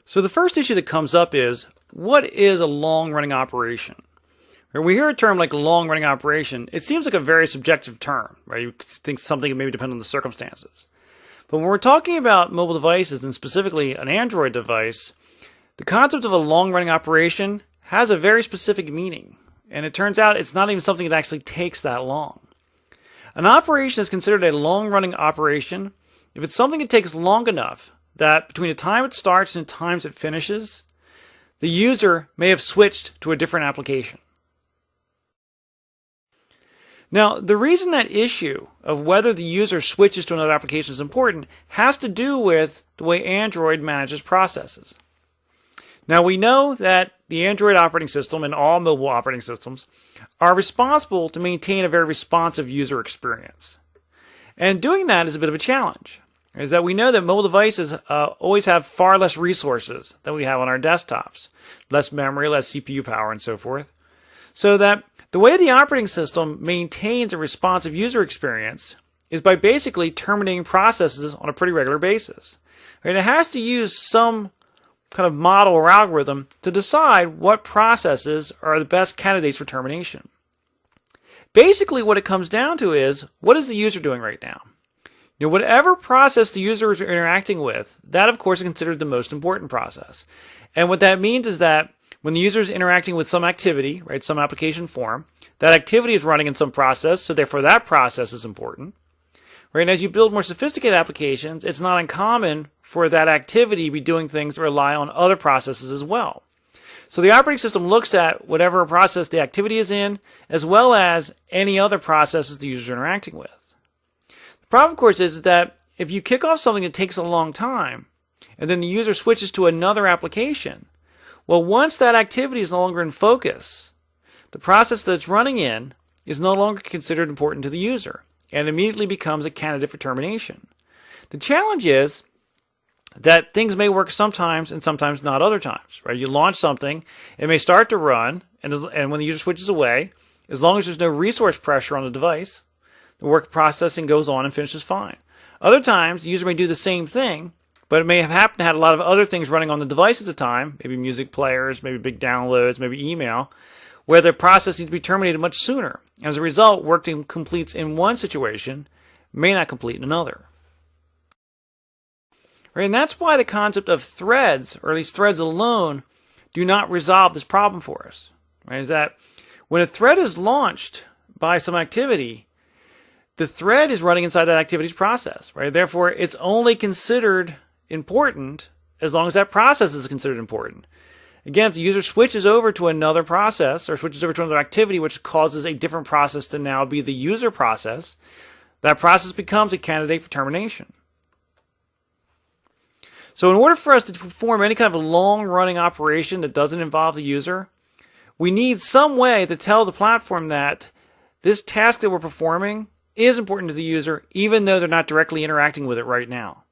So the first issue that comes up is, what is a long-running operation? When we hear a term like long-running operation, it seems like a very subjective term, right? You think something maybe depend on the circumstances. But when we're talking about mobile devices, and specifically an Android device, the concept of a long-running operation has a very specific meaning. And it turns out it's not even something that actually takes that long. An operation is considered a long-running operation if it's something that takes long enough that between the time it starts and the time it finishes, the user may have switched to a different application. Now, the reason that issue of whether the user switches to another application is important has to do with the way Android manages processes. Now, we know that the Android operating system and all mobile operating systems are responsible to maintain a very responsive user experience. And doing that is a bit of a challenge. Is that we know that mobile devices always have far less resources than we have on our desktops. Less memory, less CPU power, and so forth. So that the way the operating system maintains a responsive user experience is by basically terminating processes on a pretty regular basis. And it has to use some kind of model or algorithm to decide what processes are the best candidates for termination. Basically, what it comes down to is, what is the user doing right now? Whatever process the user is interacting with, that of course is considered the most important process. And what that means is that when the user is interacting with some activity, right, some application form, that activity is running in some process, so therefore that process is important. Right? And as you build more sophisticated applications, it's not uncommon for that activity to be doing things that rely on other processes as well. So the operating system looks at whatever process the activity is in, as well as any other processes the user is interacting with. The problem, of course, is that if you kick off something that takes a long time, and then the user switches to another application, well, once that activity is no longer in focus, the process that it's running in is no longer considered important to the user, and immediately becomes a candidate for termination. The challenge is that things may work sometimes and sometimes not other times. Right? You launch something, it may start to run, and when the user switches away, as long as there's no resource pressure on the device, the work processing goes on and finishes fine. Other times, the user may do the same thing, but it may have happened to have a lot of other things running on the device at the time, maybe music players, maybe big downloads, maybe email, where the process needs to be terminated much sooner. As a result, work that completes in one situation may not complete in another. Right? And that's why the concept of threads, or at least threads alone, do not resolve this problem for us. Right? Is that when a thread is launched by some activity, the thread is running inside that activity's process. Right? Therefore, it's only considered important as long as that process is considered important. Again, if the user switches over to another process or switches over to another activity which causes a different process to now be the user process, that process becomes a candidate for termination. So in order for us to perform any kind of a long-running operation that doesn't involve the user, we need some way to tell the platform that this task that we're performing is important to the user even though they're not directly interacting with it right now.